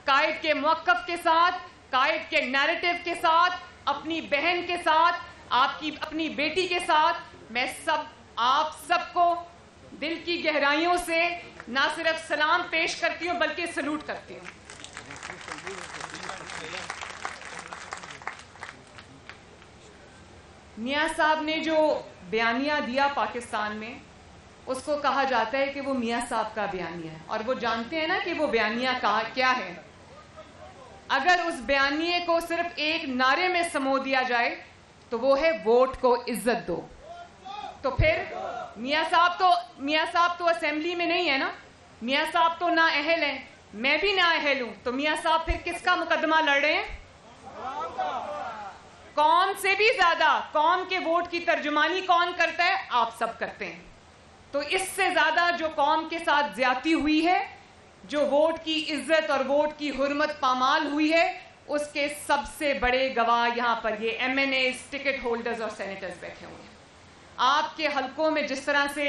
कायद के मौक़िफ़ के साथ, कायद के नैरेटिव के साथ, अपनी बहन के साथ, आपकी अपनी बेटी के साथ मैं आप सबको दिल की गहराइयों से ना सिर्फ सलाम पेश करती हूँ बल्कि सलूट करती हूँ। मियाँ साहब ने जो बयानिया दिया पाकिस्तान में, उसको कहा जाता है कि वो मियाँ साहब का बयानिया है, और वो जानते हैं ना कि वो बयानिया क्या है। अगर उस बयानिए को सिर्फ एक नारे में समो दिया जाए तो वो है वोट को इज्जत दो। तो फिर मियाँ साहब तो असेंबली में नहीं है ना, मियाँ साहब तो ना अहल हैं, मैं भी ना अहल हूं, तो मियाँ साहब फिर किसका मुकदमा लड़ रहे हैं? कौम से भी ज्यादा कौम के वोट की तर्जुमानी कौन करता है? आप सब करते हैं। तो इससे ज्यादा जो कौम के साथ ज्यादती हुई है, जो वोट की इज्जत और वोट की हुर्मत पामाल हुई है, उसके सबसे बड़े गवाह यहां पर ये MNAs, टिकट होल्डर्स और सेनेटर्स बैठे हुए हैं। आपके हलकों में जिस तरह से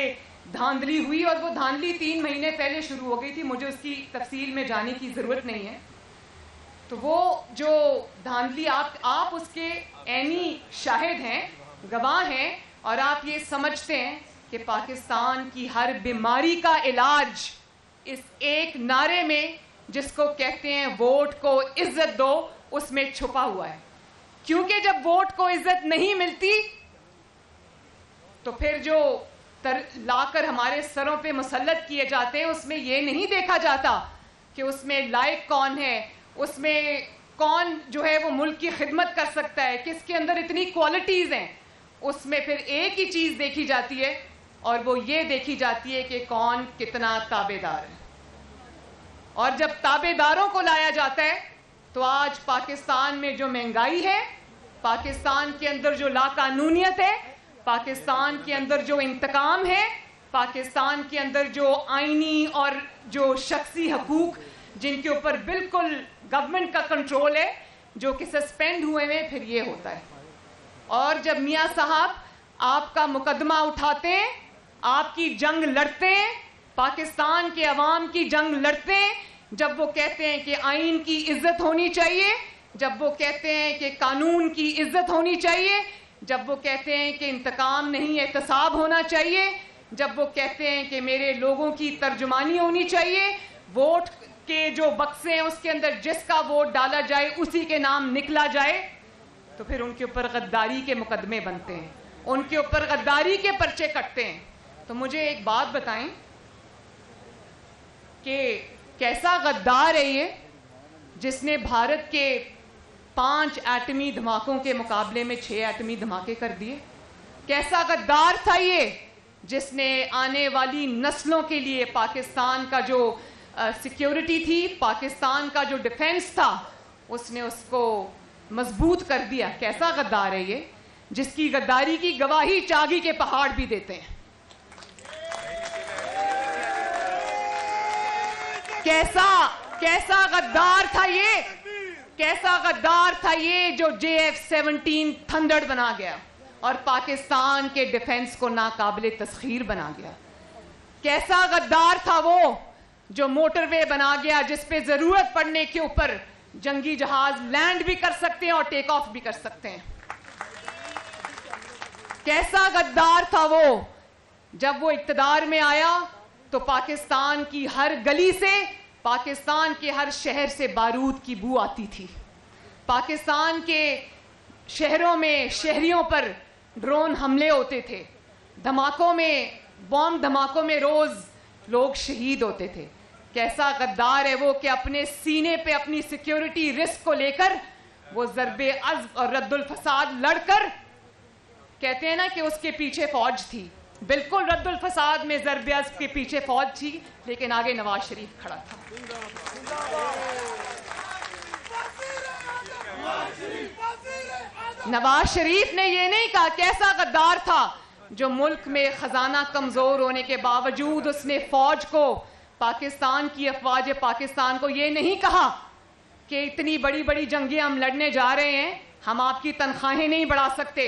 धांधली हुई, और वो धांधली 3 महीने पहले शुरू हो गई थी, मुझे उसकी तफसील में जाने की जरूरत नहीं है। तो वो जो धांधली आप उसके ऐनी शाहिद हैं, गवाह हैं, और आप ये समझते हैं कि पाकिस्तान की हर बीमारी का इलाज इस एक नारे में, जिसको कहते हैं वोट को इज्जत दो, उसमें छुपा हुआ है। क्योंकि जब वोट को इज्जत नहीं मिलती तो फिर जो लाकर हमारे सरों पे मुसल्लत किए जाते हैं, उसमें ये नहीं देखा जाता कि उसमें लायक कौन है, उसमें कौन जो है वो मुल्क की खिदमत कर सकता है, किसके अंदर इतनी क्वालिटीज़ हैं। उसमें फिर एक ही चीज़ देखी जाती है, और वो ये देखी जाती है कि कौन कितना ताबेदार है। और जब ताबेदारों को लाया जाता है तो आज पाकिस्तान में जो महंगाई है, पाकिस्तान के अंदर जो लाकानूनियत है, पाकिस्तान के अंदर जो इंतकाम है, पाकिस्तान के अंदर जो आईनी और जो शख्सी हकूक जिनके ऊपर बिल्कुल गवर्नमेंट का कंट्रोल है, जो कि सस्पेंड हुए हैं, फिर ये होता है। और जब मियाँ साहब आपका मुकदमा उठाते हैं, आपकी जंग लड़ते हैं, पाकिस्तान के अवाम की जंग लड़ते हैं, जब वो कहते हैं कि आइन की इज्जत होनी चाहिए, जब वो कहते हैं कि कानून की इज्जत होनी चाहिए, जब वो कहते हैं कि इंतकाम नहीं एहतसाब होना चाहिए, जब वो कहते हैं कि मेरे लोगों की तर्जुमानी होनी चाहिए, वोट के जो बक्से हैं उसके अंदर जिसका वोट डाला जाए उसी के नाम निकला जाए, तो फिर उनके ऊपर गद्दारी के मुकदमे बनते हैं, उनके ऊपर गद्दारी के पर्चे कटते हैं। तो मुझे एक बात बताएं कि कैसा गद्दार है ये, जिसने भारत के 5 एटमी धमाकों के मुकाबले में 6 एटमी धमाके कर दिए? कैसा गद्दार था ये, जिसने आने वाली नस्लों के लिए पाकिस्तान का जो सिक्योरिटी थी, पाकिस्तान का जो डिफेंस था, उसने उसको मजबूत कर दिया? कैसा गद्दार है ये, जिसकी गद्दारी की गवाही चागी के पहाड़ भी देते हैं। कैसा गद्दार था ये, कैसा गद्दार था ये जो JF-17 थंडर बना गया और पाकिस्तान के डिफेंस को नाकाबिले तस्खीर बना गया। कैसा गद्दार था वो जो मोटरवे बना गया, जिस पे जरूरत पड़ने के ऊपर जंगी जहाज लैंड भी कर सकते हैं और टेक ऑफ भी कर सकते हैं। कैसा गद्दार था वो जब वो इक्तदार में आया तो पाकिस्तान की हर गली से, पाकिस्तान के हर शहर से बारूद की बू आती थी। पाकिस्तान के शहरों में शहरियों पर ड्रोन हमले होते थे, धमाकों में, बॉम्ब धमाकों में रोज लोग शहीद होते थे। कैसा गद्दार है वो कि अपने सीने पे अपनी सिक्योरिटी रिस्क को लेकर वो ज़रबे अज़्ब और रद्दुल फसाद लड़कर, कहते हैं ना कि उसके पीछे फौज थी, बिल्कुल रद्दुल फसाद में ज़रबे अज़्ब के पीछे फौज थी, लेकिन आगे नवाज शरीफ खड़ा था। नवाज शरीफ ने ये नहीं कहा। कैसा गद्दार था जो मुल्क में खजाना कमजोर होने के बावजूद उसने फौज को, पाकिस्तान की अफवाज पाकिस्तान को ये नहीं कहा कि इतनी बड़ी बड़ी जंगें हम लड़ने जा रहे हैं, हम आपकी तनख्वाहें नहीं बढ़ा सकते,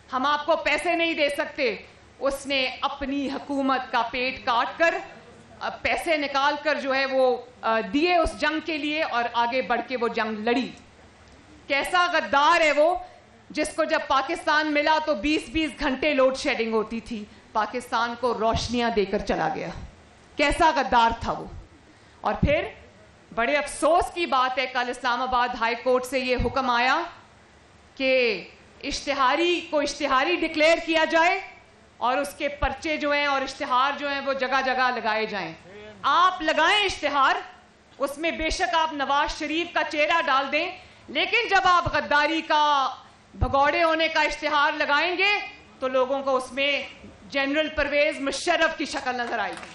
हम आपको पैसे नहीं दे सकते। उसने अपनी हुकूमत का पेट काट कर पैसे निकाल कर जो है वो दिए उस जंग के लिए और आगे बढ़ के वो जंग लड़ी। कैसा गद्दार है वो, जिसको जब पाकिस्तान मिला तो 20-20 घंटे लोड शेडिंग होती थी, पाकिस्तान को रोशनियां देकर चला गया। कैसा गद्दार था वो। और फिर बड़े अफसोस की बात है, कल इस्लामाबाद हाई कोर्ट से ये हुक्म आया कि इश्तिहारी को इश्तिहारी डिक्लेयर किया जाए और उसके पर्चे जो हैं और इश्तिहार जो हैं वो जगह जगह लगाए जाएं। आप लगाएं इश्तिहार, उसमें बेशक आप नवाज शरीफ का चेहरा डाल दें, लेकिन जब आप गद्दारी का, भगौड़े होने का इश्तिहार लगाएंगे तो लोगों को उसमें जनरल परवेज मुशर्रफ की शक्ल नजर आएगी।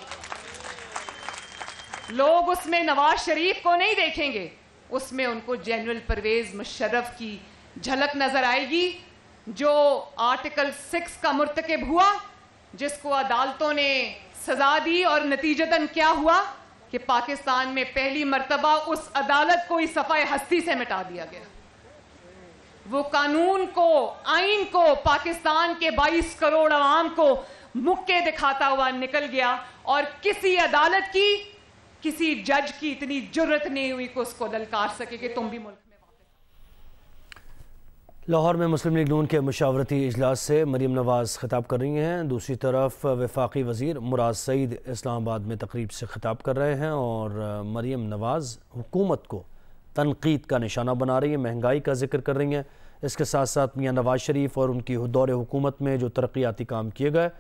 लोग उसमें नवाज शरीफ को नहीं देखेंगे, उसमें उनको जनरल परवेज मुशर्रफ की झलक नजर आएगी, जो आर्टिकल 6 का मुर्तकिब हुआ, जिसको अदालतों ने सजा दी। और नतीजतन क्या हुआ कि पाकिस्तान में पहली मर्तबा उस अदालत को ही सफाए हस्ती से मिटा दिया गया। वो कानून को, आइन को, पाकिस्तान के 22 करोड़ अवाम को मुक्के दिखाता हुआ निकल गया और किसी अदालत की, किसी जज की इतनी जुर्रत नहीं हुई कि उसको ललकार सके कि तुम भी मुल्क में वापस। लाहौर में मुस्लिम लीग नून के मुशावरती इजलास से मरीम नवाज खिताब कर रही हैं। दूसरी तरफ वफाकी वज़ीर मुराद सईद इस्लामाबाद में तकरीब से खिताब कर रहे हैं और मरीम नवाज हुकूमत को तनकीद का निशाना बना रही है, महंगाई का जिक्र कर रही हैं। इसके साथ साथ मियाँ नवाज शरीफ और उनकी दौर हुकूमत में जो तरक्याती काम किए गए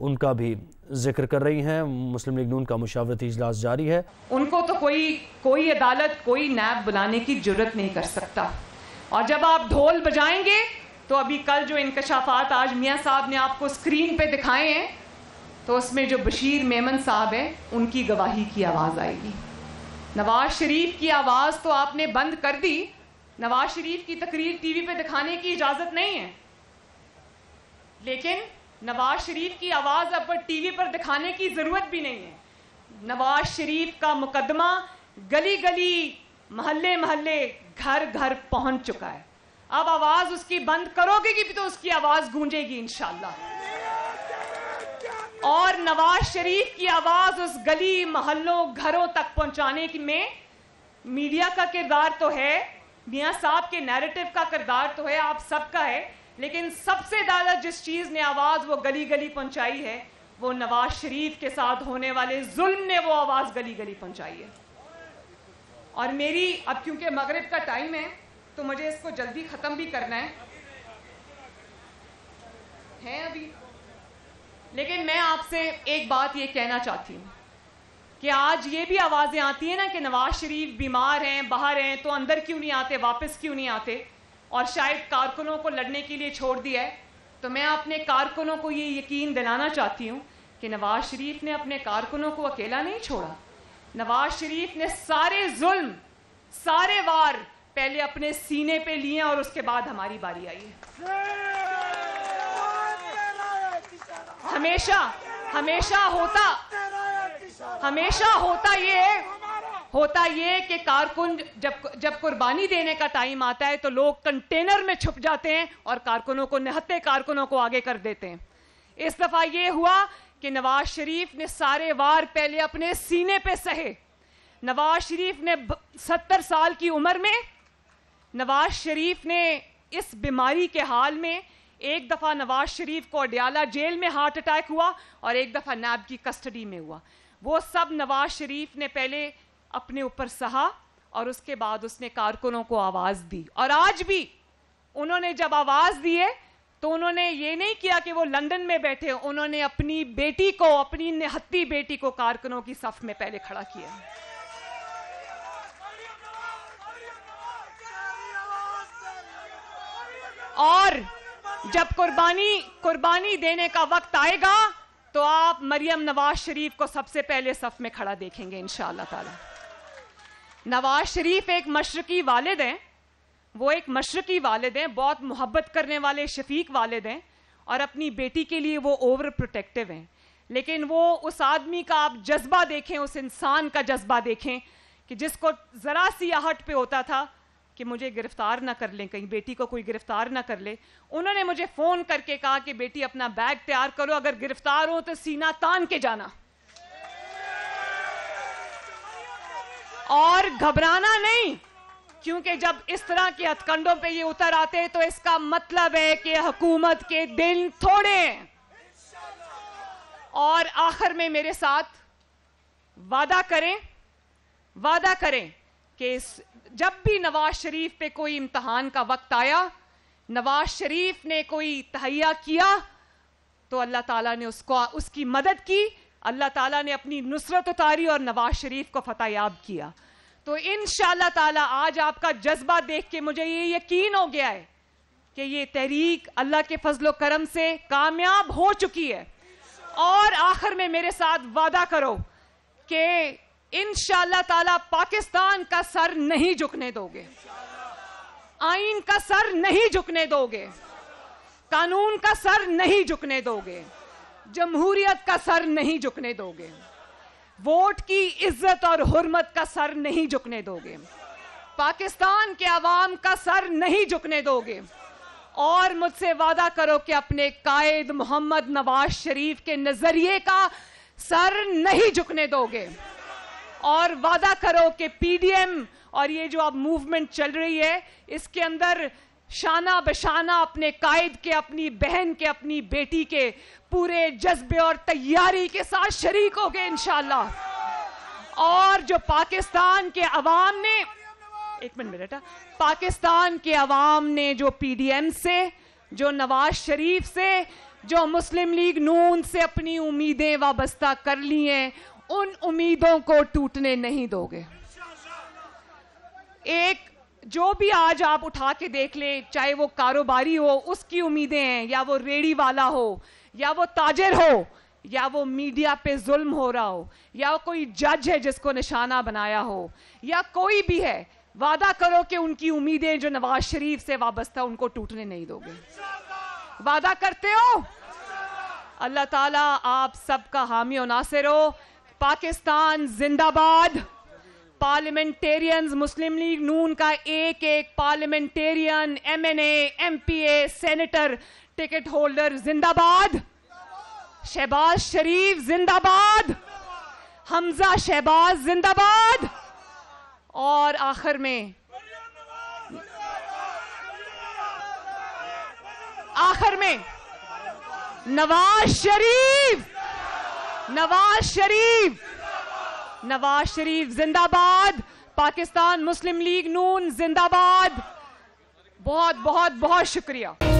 उनका भी जिक्र कर रही हैं। मुस्लिम लीग नून का मुशावरती इजलास जारी है। उनको तो कोई अदालत, कोई नैब बुलाने की जरूरत नहीं कर सकता। और जब आप ढोल बजाएंगे तो अभी कल जो इंकशाफात आज मियाँ साहब ने आपको स्क्रीन पे दिखाए हैं, तो उसमें जो बशीर मेमन साहब हैं उनकी गवाही की आवाज़ आएगी। नवाज शरीफ की आवाज़ तो आपने बंद कर दी। नवाज शरीफ की तकरीर टीवी पे दिखाने की इजाज़त नहीं है, लेकिन नवाज शरीफ की आवाज़ अब टीवी पर दिखाने की ज़रूरत भी नहीं है। नवाज शरीफ का मुकदमा गली गली, महल्ले महल्ले, घर घर पहुंच चुका है। अब आवाज़ उसकी बंद करोगे कि भी तो उसकी आवाज़ गूंजेगी इंशाअल्लाह। और नवाज शरीफ की आवाज़ उस गली, महल्लों, घरों तक पहुंचाने में मीडिया का किरदार तो है, मियाँ साहब के नैरेटिव का किरदार तो है, आप सबका है, लेकिन सबसे ज़्यादा जिस चीज़ ने आवाज़ वो गली गली पहुंचाई है, वो नवाज शरीफ के साथ होने वाले जुल्म ने वो आवाज़ गली गली पहुंचाई है। और मेरी, अब क्योंकि मगरिब का टाइम है तो मुझे इसको जल्दी ख़त्म भी करना है अभी, लेकिन मैं आपसे एक बात ये कहना चाहती हूँ कि आज ये भी आवाज़ें आती हैं ना कि नवाज शरीफ बीमार हैं, बाहर हैं, तो अंदर क्यों नहीं आते, वापस क्यों नहीं आते, और शायद कारकुनों को लड़ने के लिए छोड़ दिया है। तो मैं अपने कारकुनों को ये यकीन दिलाना चाहती हूँ कि नवाज शरीफ ने अपने कारकुनों को अकेला नहीं छोड़ा। नवाज शरीफ ने सारे जुल्म, सारे वार पहले अपने सीने पे लिए और उसके बाद हमारी बारी आई है। हमेशा होता ये कि कारकुन जब कुर्बानी देने का टाइम आता है तो लोग कंटेनर में छुप जाते हैं और कारकुनों को, निहत्ते कारकुनों को आगे कर देते हैं। इस दफा ये हुआ कि नवाज शरीफ ने सारे वार पहले अपने सीने पे सहे। नवाज शरीफ ने 70 साल की उम्र में, नवाज शरीफ ने इस बीमारी के हाल में, एक दफ़ा नवाज शरीफ को अडयाला जेल में हार्ट अटैक हुआ और एक दफ़ा नैब की कस्टडी में हुआ। वो सब नवाज शरीफ ने पहले अपने ऊपर सहा और उसके बाद उसने कारकुनों को आवाज़ दी। और आज भी उन्होंने जब आवाज़ दी है तो उन्होंने ये नहीं किया कि वो लंदन में बैठे, उन्होंने अपनी बेटी को, अपनी निहत्ती बेटी को कारकुनों की सफ में पहले खड़ा किया। और जब कुर्बानी देने का वक्त आएगा तो आप मरियम नवाज शरीफ को सबसे पहले सफ में खड़ा देखेंगे इंशाअल्लाह ताला। नवाज शरीफ एक मशरकी वालिद हैं, वो एक मशरकी वालिद हैं, बहुत मोहब्बत करने वाले शफीक वालिद हैं और अपनी बेटी के लिए वो ओवर प्रोटेक्टिव हैं। लेकिन वो उस आदमी का आप जज्बा देखें, उस इंसान का जज्बा देखें कि जिसको ज़रा सी आहट पे होता था कि मुझे गिरफ्तार ना कर लें, कहीं बेटी को कोई गिरफ्तार ना कर ले। उन्होंने मुझे फ़ोन करके कहा कि बेटी अपना बैग तैयार करो, अगर गिरफ्तार हो तो सीना तान के जाना। और घबराना नहीं, क्योंकि जब इस तरह के हथकंडों पे ये उतर आते हैं तो इसका मतलब है कि हुकूमत के दिन थोड़े हैं। और आखिर में मेरे साथ वादा करें कि जब भी नवाज शरीफ पे कोई इम्तिहान का वक्त आया, नवाज शरीफ ने कोई तहैया किया तो अल्लाह ताला ने उसकी मदद की, अल्लाह ताला ने अपनी नुसरत उतारी और नवाज शरीफ को फतहयाब किया। तो इंशाअल्लाह ताला आज आपका जज्बा देख के मुझे ये यकीन हो गया है कि ये तहरीक अल्लाह के फजलो करम से कामयाब हो चुकी है। और आखिर में मेरे साथ वादा करो कि इंशाअल्लाह ताला पाकिस्तान का सर नहीं झुकने दोगे, आईन का सर नहीं झुकने दोगे, कानून का सर नहीं झुकने दोगे, जमहूरियत का सर नहीं झुकने दोगे, वोट की इज्जत और हुर्मत का सर नहीं झुकने दोगे, पाकिस्तान के अवाम का सर नहीं झुकने दोगे। और मुझसे वादा करो कि अपने कायद मोहम्मद नवाज शरीफ के नजरिए का सर नहीं झुकने दोगे। और वादा करो कि पीडीएम और ये जो अब मूवमेंट चल रही है, इसके अंदर शाना बशाना अपने कायद के, अपनी बहन के, अपनी बेटी के पूरे जज्बे और तैयारी के साथ शरीक होगे इंशाअल्लाह। और जो पाकिस्तान के अवाम ने, एक मिनट बेटा, पाकिस्तान के अवाम ने जो पीडीएम से, जो नवाज शरीफ से, जो मुस्लिम लीग नून से अपनी उम्मीदें वाबस्ता कर ली हैं, उन उम्मीदों को टूटने नहीं दोगे। एक जो भी आज आप उठा के देख ले, चाहे वो कारोबारी हो उसकी उम्मीदें हैं, या वो रेड़ी वाला हो, या वो ताजिर हो, या वो मीडिया पे जुल्म हो रहा हो, या कोई जज है जिसको निशाना बनाया हो, या कोई भी है, वादा करो कि उनकी उम्मीदें जो नवाज शरीफ से वाबस्ता उनको टूटने नहीं दोगे। वादा करते हो? अल्लाह ताला आप सबका हामी और नासिर हो। पाकिस्तान जिंदाबाद। पार्लियामेंटेरियंस, मुस्लिम लीग नून का एक एक parliamentarian, MNA, MPa, senator, ticket holder जिंदाबाद। शहबाज शरीफ जिंदाबाद। हमजा शहबाज जिंदाबाद। और आखिर में नवाज शरीफ, नवाज शरीफ जिंदाबाद। पाकिस्तान मुस्लिम लीग नून जिंदाबाद। बहुत बहुत बहुत शुक्रिया।